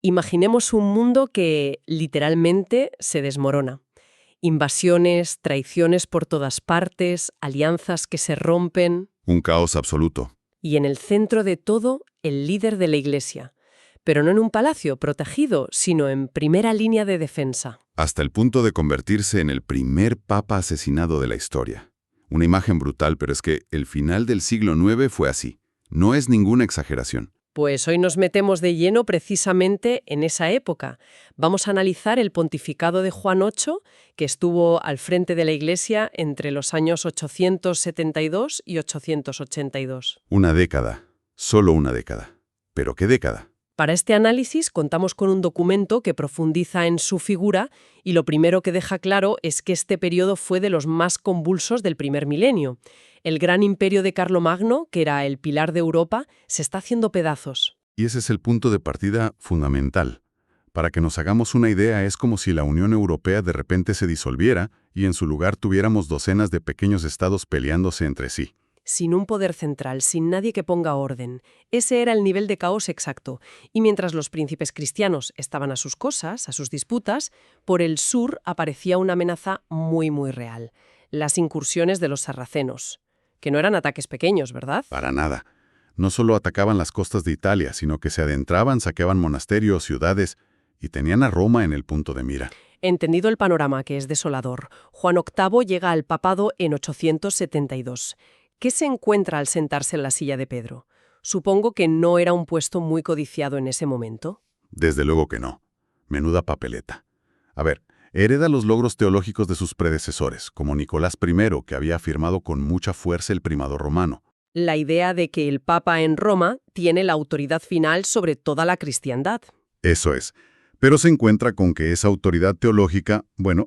Imaginemos un mundo que literalmente se desmorona. Invasiones, traiciones por todas partes, alianzas que se rompen. Un caos absoluto. Y en el centro de todo, el líder de la Iglesia. Pero no en un palacio protegido, sino en primera línea de defensa. Hasta el punto de convertirse en el primer papa asesinado de la historia. Una imagen brutal, pero es que el final del siglo IX fue así. No es ninguna exageración. Pues hoy nos metemos de lleno precisamente en esa época. Vamos a analizar el pontificado de Juan VIII, que estuvo al frente de la Iglesia entre los años 872 y 882. Una década. Solo una década. ¿Pero qué década? Para este análisis contamos con un documento que profundiza en su figura y lo primero que deja claro es que este periodo fue de los más convulsos del primer milenio. El gran imperio de Carlomagno, que era el pilar de Europa, se está haciendo pedazos. Y ese es el punto de partida fundamental. Para que nos hagamos una idea, es como si la Unión Europea de repente se disolviera y en su lugar tuviéramos docenas de pequeños estados peleándose entre sí. Sin un poder central, sin nadie que ponga orden. Ese era el nivel de caos exacto. Y mientras los príncipes cristianos estaban a sus cosas, a sus disputas, por el sur aparecía una amenaza muy, muy real. Las incursiones de los sarracenos. Que no eran ataques pequeños, ¿verdad? Para nada. No solo atacaban las costas de Italia, sino que se adentraban, saqueaban monasterios, ciudades, y tenían a Roma en el punto de mira. Entendido el panorama, que es desolador, Juan VIII llega al papado en 872. ¿Qué se encuentra al sentarse en la silla de Pedro? Supongo que no era un puesto muy codiciado en ese momento. Desde luego que no. Menuda papeleta. A ver, hereda los logros teológicos de sus predecesores, como Nicolás I, que había afirmado con mucha fuerza el primado romano. La idea de que el Papa en Roma tiene la autoridad final sobre toda la cristiandad. Eso es. Pero se encuentra con que esa autoridad teológica,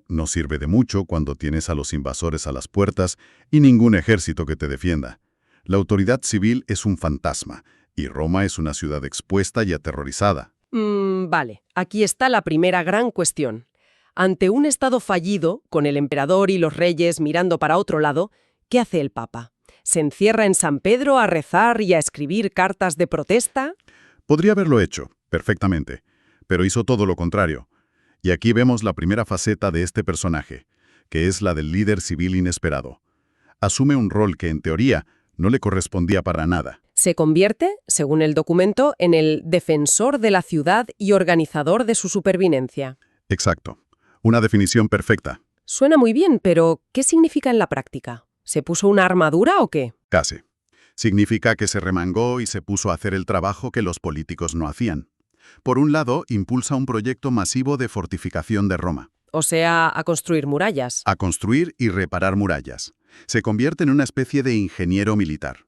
no sirve de mucho cuando tienes a los invasores a las puertas y ningún ejército que te defienda. La autoridad civil es un fantasma, y Roma es una ciudad expuesta y aterrorizada. Vale, aquí está la primera gran cuestión. Ante un estado fallido, con el emperador y los reyes mirando para otro lado, ¿qué hace el Papa? ¿Se encierra en San Pedro a rezar y a escribir cartas de protesta? Podría haberlo hecho, perfectamente, pero hizo todo lo contrario. Y aquí vemos la primera faceta de este personaje, que es la del líder civil inesperado. Asume un rol que, en teoría, no le correspondía para nada. Se convierte, según el documento, en el defensor de la ciudad y organizador de su supervivencia. Exacto. Una definición perfecta. Suena muy bien, pero ¿qué significa en la práctica? ¿Se puso una armadura o qué? Casi. Significa que se remangó y se puso a hacer el trabajo que los políticos no hacían. Por un lado, impulsa un proyecto masivo de fortificación de Roma. O sea, a construir murallas. A construir y reparar murallas. Se convierte en una especie de ingeniero militar.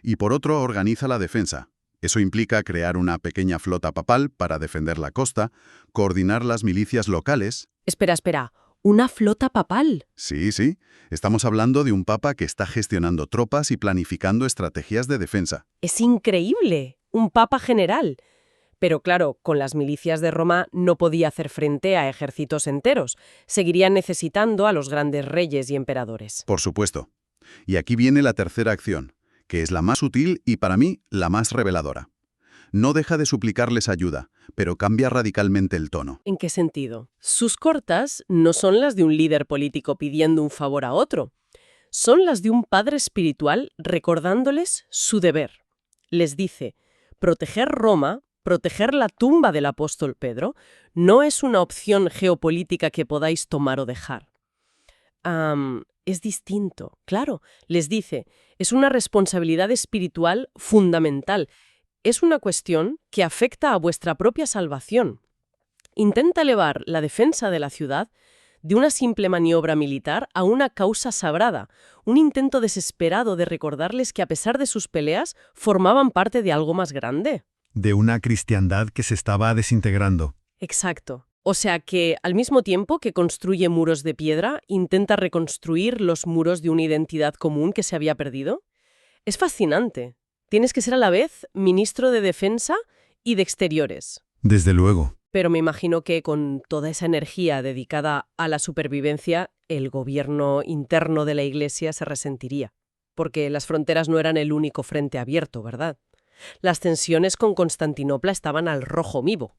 Y por otro, organiza la defensa. Eso implica crear una pequeña flota papal para defender la costa, coordinar las milicias locales. Espera. ¿Una flota papal? Sí. Estamos hablando de un papa que está gestionando tropas y planificando estrategias de defensa. Es increíble. Un papa general. Pero claro, con las milicias de Roma no podía hacer frente a ejércitos enteros. Seguirían necesitando a los grandes reyes y emperadores. Por supuesto. Y aquí viene la tercera acción, que es la más sutil y, para mí, la más reveladora. No deja de suplicarles ayuda, pero cambia radicalmente el tono. ¿En qué sentido? Sus cortas no son las de un líder político pidiendo un favor a otro. Son las de un padre espiritual recordándoles su deber. Les dice, proteger Roma, proteger la tumba del apóstol Pedro, no es una opción geopolítica que podáis tomar o dejar. Es distinto, claro. Les dice, es una responsabilidad espiritual fundamental. Es una cuestión que afecta a vuestra propia salvación. Intenta elevar la defensa de la ciudad de una simple maniobra militar a una causa sagrada, un intento desesperado de recordarles que a pesar de sus peleas formaban parte de algo más grande. De una cristiandad que se estaba desintegrando. Exacto. O sea que, al mismo tiempo que construye muros de piedra, intenta reconstruir los muros de una identidad común que se había perdido. Es fascinante. Tienes que ser a la vez ministro de Defensa y de Exteriores. Desde luego. Pero me imagino que con toda esa energía dedicada a la supervivencia, el gobierno interno de la Iglesia se resentiría. Porque las fronteras no eran el único frente abierto, ¿verdad? Las tensiones con Constantinopla estaban al rojo vivo.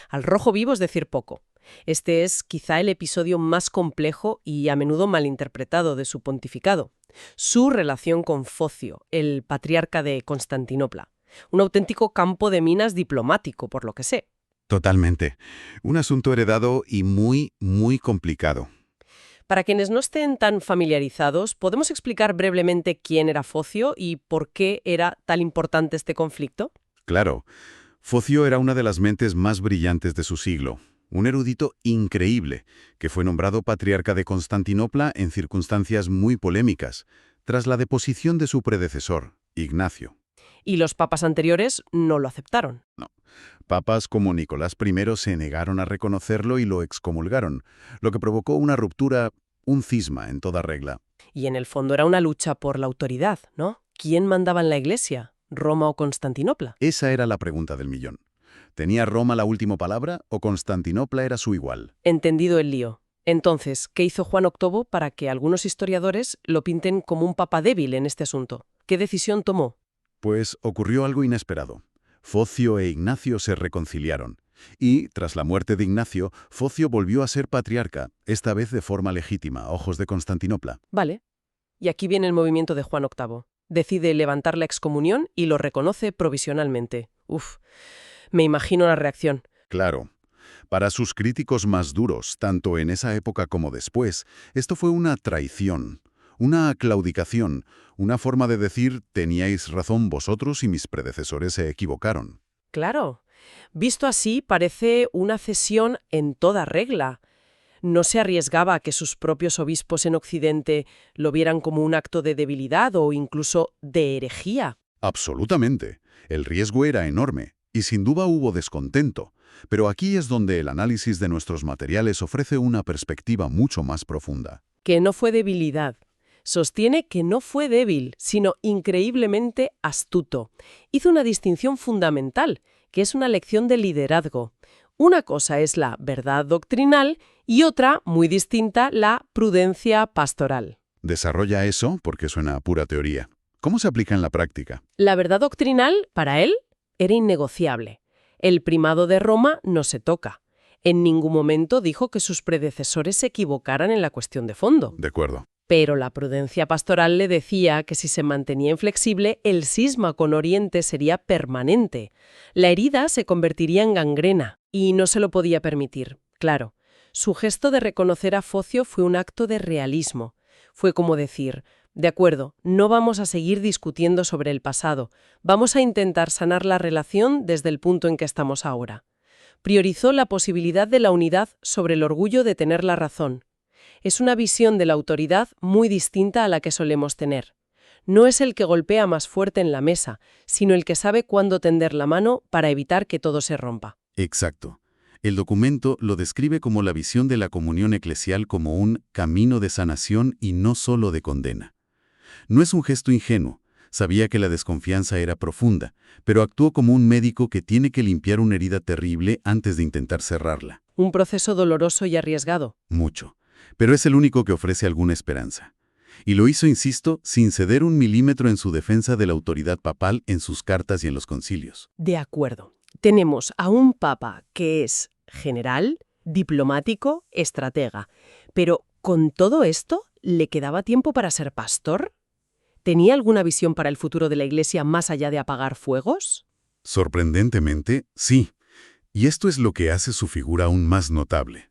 Al rojo vivo es decir poco. Este es quizá el episodio más complejo y a menudo malinterpretado de su pontificado. Su relación con Focio, el patriarca de Constantinopla. Un auténtico campo de minas diplomático, por lo que sé. Totalmente. Un asunto heredado y muy, muy complicado. Para quienes no estén tan familiarizados, ¿podemos explicar brevemente quién era Focio y por qué era tan importante este conflicto? Claro, Focio era una de las mentes más brillantes de su siglo, un erudito increíble, que fue nombrado patriarca de Constantinopla en circunstancias muy polémicas, tras la deposición de su predecesor, Ignacio. Y los papas anteriores no lo aceptaron. Papas como Nicolás I se negaron a reconocerlo y lo excomulgaron, lo que provocó una ruptura, un cisma en toda regla. Y en el fondo era una lucha por la autoridad, ¿no? ¿Quién mandaba en la Iglesia? ¿Roma o Constantinopla? Esa era la pregunta del millón. ¿Tenía Roma la última palabra o Constantinopla era su igual? Entendido el lío. Entonces, ¿qué hizo Juan VIII para que algunos historiadores lo pinten como un papa débil en este asunto? ¿Qué decisión tomó? Pues ocurrió algo inesperado. Focio e Ignacio se reconciliaron. Y, tras la muerte de Ignacio, Focio volvió a ser patriarca, esta vez de forma legítima, a ojos de Constantinopla. Vale. Y aquí viene el movimiento de Juan VIII. Decide levantar la excomunión y lo reconoce provisionalmente. Uf, me imagino la reacción. Claro. Para sus críticos más duros, tanto en esa época como después, esto fue una traición, una claudicación, una forma de decir teníais razón vosotros y mis predecesores se equivocaron. Claro. Visto así, parece una cesión en toda regla. No se arriesgaba a que sus propios obispos en Occidente lo vieran como un acto de debilidad o incluso de herejía. Absolutamente. El riesgo era enorme, y sin duda hubo descontento. Pero aquí es donde el análisis de nuestros materiales ofrece una perspectiva mucho más profunda. Que no fue debilidad. Sostiene que no fue débil, sino increíblemente astuto. Hizo una distinción fundamental, que es una lección de liderazgo. Una cosa es la verdad doctrinal y otra, muy distinta, la prudencia pastoral. Desarrolla eso porque suena a pura teoría. ¿Cómo se aplica en la práctica? La verdad doctrinal, para él, era innegociable. El primado de Roma no se toca. En ningún momento dijo que sus predecesores se equivocaran en la cuestión de fondo. De acuerdo. Pero la prudencia pastoral le decía que si se mantenía inflexible, el cisma con Oriente sería permanente. La herida se convertiría en gangrena, y no se lo podía permitir. Claro, su gesto de reconocer a Focio fue un acto de realismo. Fue como decir, de acuerdo, no vamos a seguir discutiendo sobre el pasado, vamos a intentar sanar la relación desde el punto en que estamos ahora. Priorizó la posibilidad de la unidad sobre el orgullo de tener la razón. Es una visión de la autoridad muy distinta a la que solemos tener. No es el que golpea más fuerte en la mesa, sino el que sabe cuándo tender la mano para evitar que todo se rompa. Exacto. El documento lo describe como la visión de la comunión eclesial como un camino de sanación y no solo de condena. No es un gesto ingenuo. Sabía que la desconfianza era profunda, pero actuó como un médico que tiene que limpiar una herida terrible antes de intentar cerrarla. Un proceso doloroso y arriesgado. Mucho. Pero es el único que ofrece alguna esperanza. Y lo hizo, insisto, sin ceder un milímetro en su defensa de la autoridad papal en sus cartas y en los concilios. De acuerdo. Tenemos a un papa que es general, diplomático, estratega. Pero, ¿con todo esto, le quedaba tiempo para ser pastor? ¿Tenía alguna visión para el futuro de la Iglesia más allá de apagar fuegos? Sorprendentemente, sí. Y esto es lo que hace su figura aún más notable.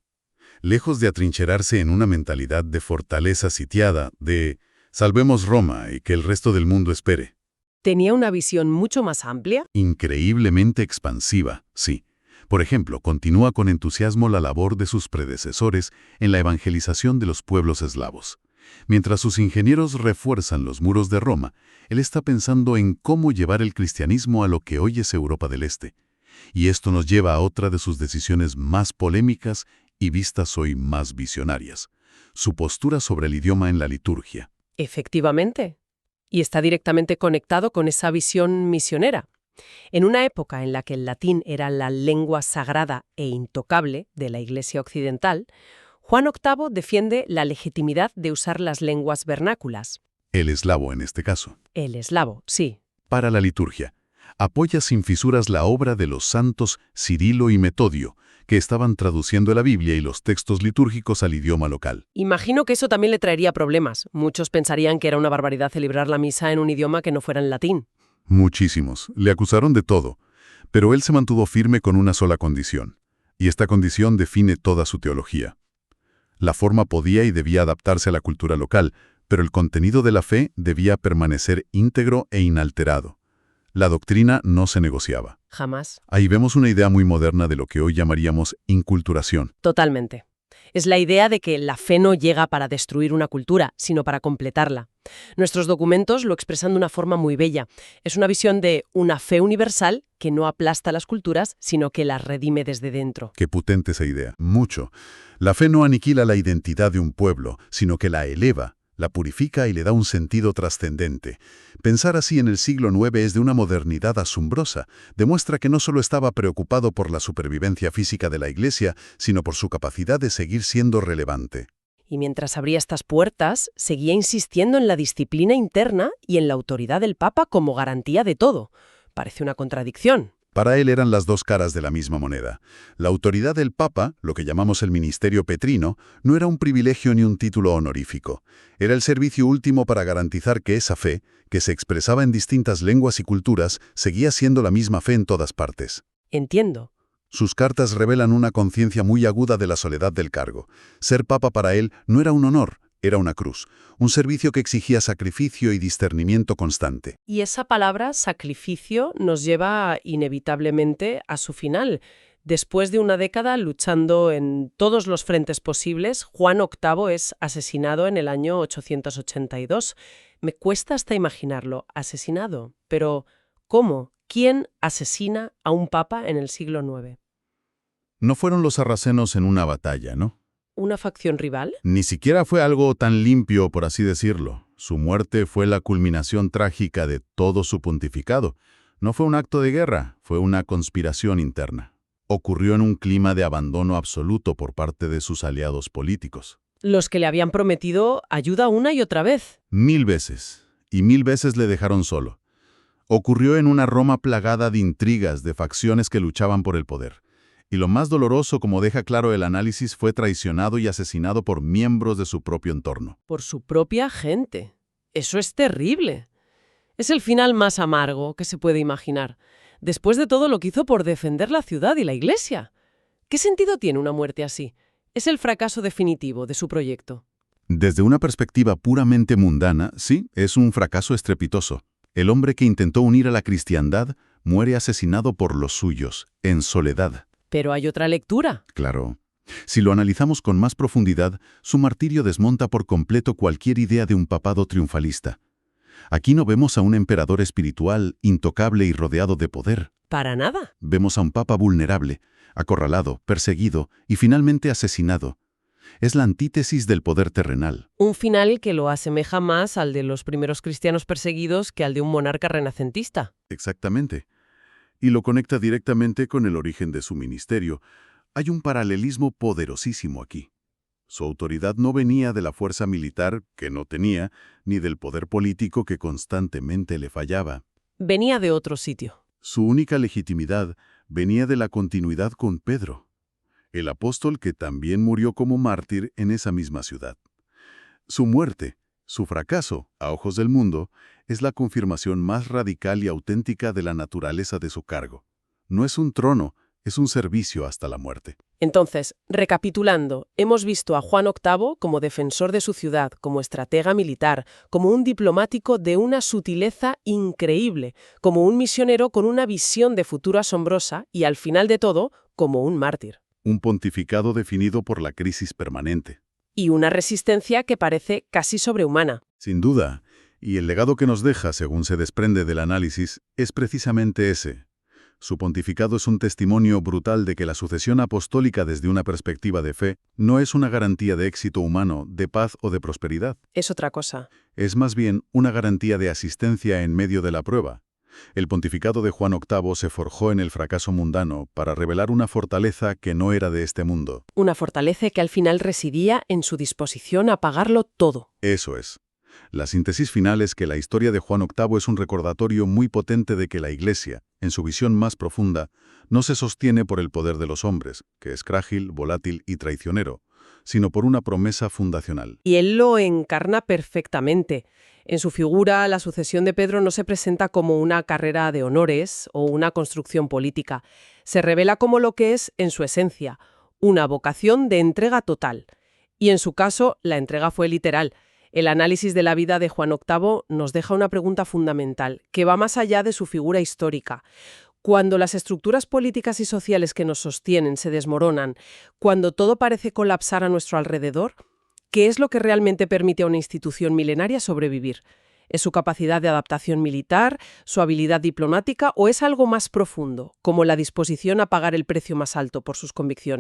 Lejos de atrincherarse en una mentalidad de fortaleza sitiada, de salvemos Roma y que el resto del mundo espere. ¿Tenía una visión mucho más amplia? Increíblemente expansiva, sí. Por ejemplo, continúa con entusiasmo la labor de sus predecesores en la evangelización de los pueblos eslavos. Mientras sus ingenieros refuerzan los muros de Roma, él está pensando en cómo llevar el cristianismo a lo que hoy es Europa del Este. Y esto nos lleva a otra de sus decisiones más polémicas y vistas hoy más visionarias: su postura sobre el idioma en la liturgia. Efectivamente. Y está directamente conectado con esa visión misionera. En una época en la que el latín era la lengua sagrada e intocable de la Iglesia occidental, Juan VIII defiende la legitimidad de usar las lenguas vernáculas. El eslavo en este caso. El eslavo, sí. Para la liturgia. apoya sin fisuras la obra de los santos Cirilo y Metodio, que estaban traduciendo la Biblia y los textos litúrgicos al idioma local. Imagino que eso también le traería problemas. Muchos pensarían que era una barbaridad celebrar la misa en un idioma que no fuera en latín. Muchísimos. Le acusaron de todo, pero él se mantuvo firme con una sola condición, y esta condición define toda su teología. La forma podía y debía adaptarse a la cultura local, pero el contenido de la fe debía permanecer íntegro e inalterado. La doctrina no se negociaba. Jamás. Ahí vemos una idea muy moderna de lo que hoy llamaríamos inculturación. Totalmente. Es la idea de que la fe no llega para destruir una cultura, sino para completarla. Nuestros documentos lo expresan de una forma muy bella. Es una visión de una fe universal que no aplasta las culturas, sino que las redime desde dentro. Qué potente esa idea. Mucho. La fe no aniquila la identidad de un pueblo, sino que la eleva, la purifica y le da un sentido trascendente. Pensar así en el siglo IX es de una modernidad asombrosa. Demuestra que no solo estaba preocupado por la supervivencia física de la Iglesia, sino por su capacidad de seguir siendo relevante. Y mientras abría estas puertas, seguía insistiendo en la disciplina interna y en la autoridad del Papa como garantía de todo. Parece una contradicción. Para él eran las dos caras de la misma moneda. La autoridad del Papa, lo que llamamos el ministerio petrino, no era un privilegio ni un título honorífico. Era el servicio último para garantizar que esa fe, que se expresaba en distintas lenguas y culturas, seguía siendo la misma fe en todas partes. Entiendo. Sus cartas revelan una conciencia muy aguda de la soledad del cargo. Ser papa para él no era un honor, era una cruz, un servicio que exigía sacrificio y discernimiento constante. Y esa palabra, sacrificio, nos lleva inevitablemente a su final. Después de una década luchando en todos los frentes posibles, Juan VIII es asesinado en el año 882. Me cuesta hasta imaginarlo, asesinado. Pero, ¿cómo? ¿Quién asesina a un papa en el siglo IX? No fueron los sarracenos en una batalla, ¿no? ¿Una facción rival? Ni siquiera fue algo tan limpio, por así decirlo. Su muerte fue la culminación trágica de todo su pontificado. No fue un acto de guerra, fue una conspiración interna. Ocurrió en un clima de abandono absoluto por parte de sus aliados políticos. Los que le habían prometido ayuda una y otra vez. 1000 veces. Y 1000 veces le dejaron solo. Ocurrió en una Roma plagada de intrigas, de facciones que luchaban por el poder. Y lo más doloroso, como deja claro el análisis, fue traicionado y asesinado por miembros de su propio entorno. Por su propia gente. Eso es terrible. Es el final más amargo que se puede imaginar. Después de todo lo que hizo por defender la ciudad y la Iglesia. ¿Qué sentido tiene una muerte así? Es el fracaso definitivo de su proyecto. Desde una perspectiva puramente mundana, sí, es un fracaso estrepitoso. El hombre que intentó unir a la cristiandad muere asesinado por los suyos, en soledad. Pero hay otra lectura. Claro. Si lo analizamos con más profundidad, su martirio desmonta por completo cualquier idea de un papado triunfalista. Aquí no vemos a un emperador espiritual, intocable y rodeado de poder. Para nada. Vemos a un papa vulnerable, acorralado, perseguido y finalmente asesinado. Es la antítesis del poder terrenal. Un final que lo asemeja más al de los primeros cristianos perseguidos que al de un monarca renacentista. Exactamente. Y lo conecta directamente con el origen de su ministerio. Hay un paralelismo poderosísimo aquí. Su autoridad no venía de la fuerza militar, que no tenía, ni del poder político que constantemente le fallaba. Venía de otro sitio. Su única legitimidad venía de la continuidad con Pedro, el apóstol que también murió como mártir en esa misma ciudad. Su muerte, su fracaso, a ojos del mundo, es la confirmación más radical y auténtica de la naturaleza de su cargo. No es un trono, es un servicio hasta la muerte. Entonces, recapitulando, hemos visto a Juan VIII como defensor de su ciudad, como estratega militar, como un diplomático de una sutileza increíble, como un misionero con una visión de futuro asombrosa y, al final de todo, como un mártir. Un pontificado definido por la crisis permanente. Y una resistencia que parece casi sobrehumana. Sin duda, y el legado que nos deja, según se desprende del análisis, es precisamente ese. Su pontificado es un testimonio brutal de que la sucesión apostólica desde una perspectiva de fe no es una garantía de éxito humano, de paz o de prosperidad. Es otra cosa. Es más bien una garantía de asistencia en medio de la prueba. El pontificado de Juan VIII se forjó en el fracaso mundano para revelar una fortaleza que no era de este mundo. Una fortaleza que al final residía en su disposición a pagarlo todo. Eso es. La síntesis final es que la historia de Juan VIII es un recordatorio muy potente de que la Iglesia, en su visión más profunda, no se sostiene por el poder de los hombres, que es frágil, volátil y traicionero, sino por una promesa fundacional. Y él lo encarna perfectamente. En su figura, la sucesión de Pedro no se presenta como una carrera de honores o una construcción política. Se revela como lo que es en su esencia, una vocación de entrega total. Y en su caso, la entrega fue literal. El análisis de la vida de Juan VIII nos deja una pregunta fundamental, que va más allá de su figura histórica. Cuando las estructuras políticas y sociales que nos sostienen se desmoronan, cuando todo parece colapsar a nuestro alrededor, ¿qué es lo que realmente permite a una institución milenaria sobrevivir? ¿Es su capacidad de adaptación militar, su habilidad diplomática o es algo más profundo, como la disposición a pagar el precio más alto por sus convicciones?